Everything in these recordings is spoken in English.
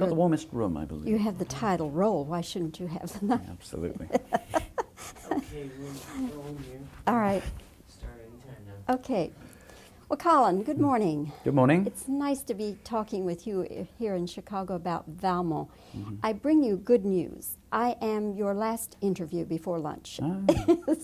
got the warmest room, I believe. You have the title role. Why shouldn't you have the Yeah, absolutely. Okay, we're home here. All right. Start anytime now. Okay. Well, Colin, good morning. Good morning. It's nice to be talking with you here in Chicago about Valmont. Mhm. I bring you good news. I am your last interview before lunch. Ah,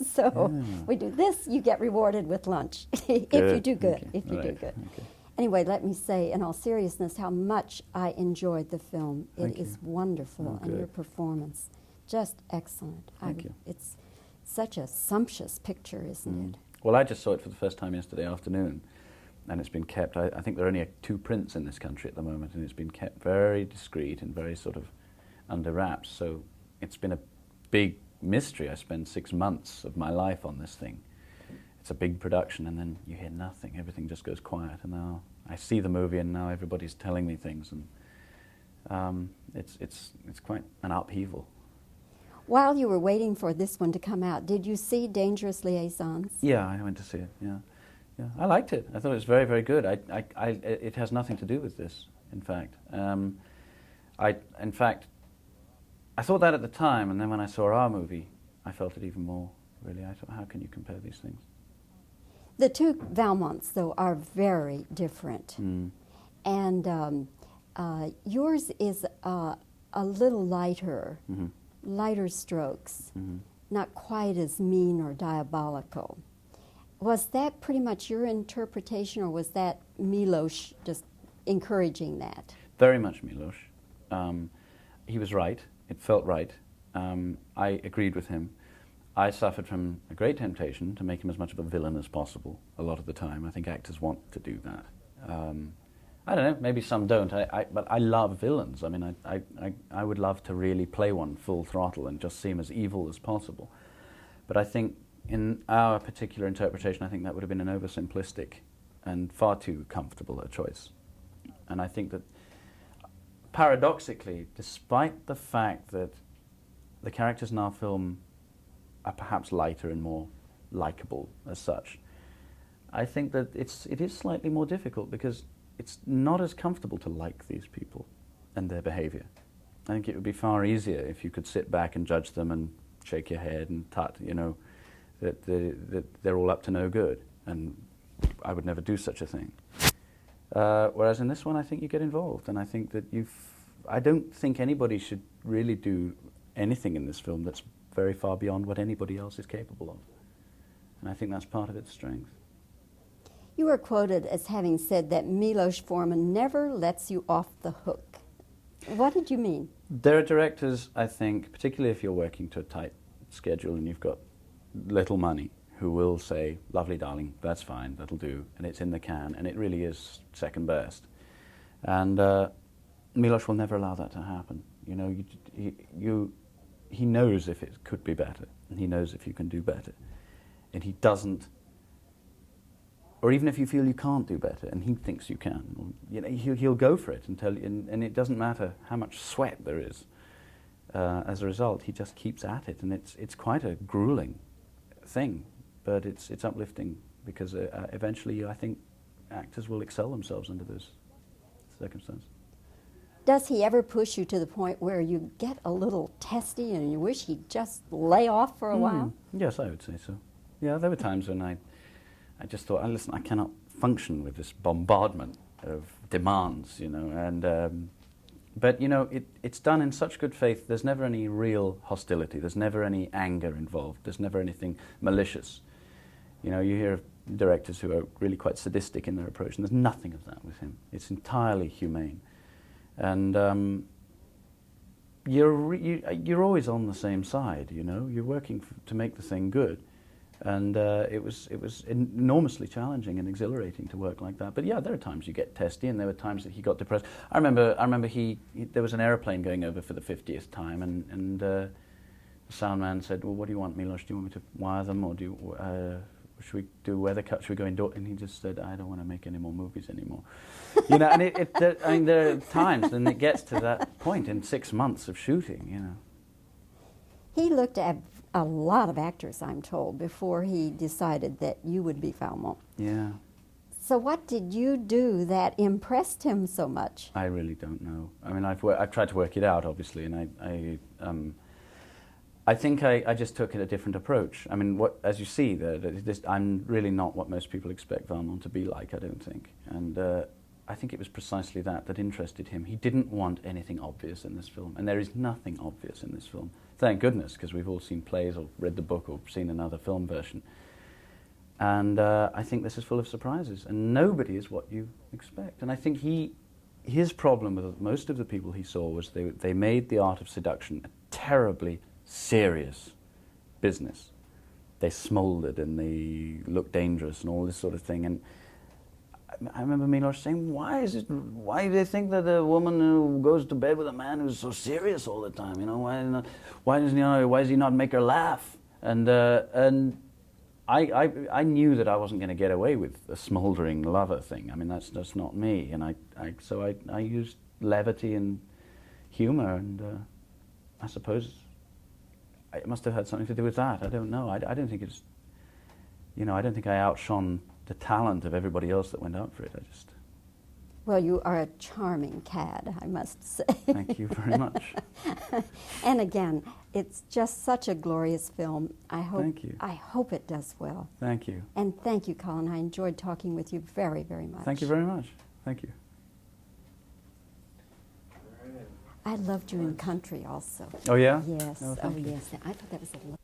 So yeah. we do this, you get rewarded with lunch. If you do good. Okay. If you do Right. good. Okay. Anyway, let me say in all seriousness how much I enjoyed the film. Thank It is you. wonderful, Oh, and your good. performance just excellent. Thank you. It's such a sumptuous picture, isn't it? Well, I just saw it for the first time yesterday afternoon, and it's been kept. I think there are only 2 prints in this country at the moment, and it's been kept very discreet and very sort of under wraps. So it's been a big mystery. I spent 6 months of my life on this thing. It's a big production, and then you hear nothing. Everything just goes quiet, and now I see the movie, and now everybody's telling me things, and it's quite an upheaval. While you were waiting for this one to come out, did you see Dangerous Liaisons? Yeah, I went to see it. Yeah, yeah, I liked it. I thought it was very, very good. It has nothing to do with this, in fact. I thought that at the time, and then when I saw our movie, I felt it even more. Really, I thought, how can you compare these things? The two Valmonts, though, are very different. Mm. And yours is a little lighter, Mm-hmm. lighter strokes, Mm-hmm. not quite as mean or diabolical. Was that pretty much your interpretation, or was that Milos just encouraging that? Very much Milos. He was right. It felt right. I agreed with him. I suffered from a great temptation to make him as much of a villain as possible a lot of the time. I think actors want to do that. I don't know, maybe some don't, but I love villains. I mean, I would love to really play one full throttle and just seem as evil as possible. But I think in our particular interpretation, I think that would have been an oversimplistic and far too comfortable a choice. And I think that paradoxically, despite the fact that the characters in our film are perhaps lighter and more likable as such, I think that it is slightly more difficult because it's not as comfortable to like these people and their behavior. I think it would be far easier if you could sit back and judge them and shake your head and tut, you know, that they're all up to no good, and I would never do such a thing. Whereas in this one, I think you get involved, and I think that I don't think anybody should really do anything in this film that's very far beyond what anybody else is capable of. And I think that's part of its strength. You were quoted as having said that Milos Forman never lets you off the hook. What did you mean? There are directors, I think, particularly if you're working to a tight schedule and you've got little money, who will say, lovely darling, that's fine, that'll do, and it's in the can, and it really is second best. And Milos will never allow that to happen. You know, he knows if it could be better, and he knows if you can do better. And he doesn't, or even if you feel you can't do better, and he thinks you can, you know, he'll go for it and tell you, and it doesn't matter how much sweat there is. As a result, he just keeps at it, and it's quite a grueling thing, but it's uplifting because eventually I think actors will excel themselves under those circumstances. Does he ever push you to the point where you get a little testy and you wish he'd just lay off for a while? Yes, I would say so. Yeah, there were times when I just thought, listen, I cannot function with this bombardment of demands, you know, and but, you know, it's done in such good faith. There's never any real hostility. There's never any anger involved. There's never anything malicious. You know, you hear of directors who are really quite sadistic in their approach, and there's nothing of that with him. It's entirely humane. And you're always on the same side, you know. You're working to make the thing good. And it was enormously challenging and exhilarating to work like that. But yeah, there are times you get testy, and there were times that he got depressed. I remember there was an aeroplane going over for the 50th time, and the sound man said, "Well, what do you want, Milos? Do you want me to wire them, or should we do weather cut? Should we go indoor?" And he just said, "I don't want to make any more movies anymore." You know, and I mean, there are times, and it gets to that point in 6 months of shooting, you know. He looked at a lot of actors, I'm told, before he decided that you would be Valmont. Yeah. So what did you do that impressed him so much? I really don't know. I mean, I've tried to work it out, obviously, and I think I just took a different approach. I mean, as you see, I'm really not what most people expect Valmont to be like, I don't think. And I think it was precisely that interested him. He didn't want anything obvious in this film, and there is nothing obvious in this film. Thank goodness, because we've all seen plays or read the book or seen another film version. And I think this is full of surprises, and nobody is what you expect. And I think his problem with most of the people he saw was they made the art of seduction a terribly serious business. They smoldered and they looked dangerous and all this sort of thing. And I remember Milos saying, why do they think that a woman who goes to bed with a man who's so serious all the time? You know, why does he not make her laugh? And I knew that I wasn't going to get away with a smoldering lover thing. I mean, that's just not me. And so I used levity and humor, and I suppose it must have had something to do with that. I don't know. I don't think it's, I don't think I outshone the talent of everybody else that went out for it. Well, you are a charming cad, I must say. Thank you very much. And again, it's just such a glorious film. Thank you. I hope it does well. Thank you. And thank you, Colin. I enjoyed talking with you very, very much. Thank you very much. Thank you. I loved you in Country also. Oh, yeah? Yes. Oh, Oh, thank you. yes. I thought that was a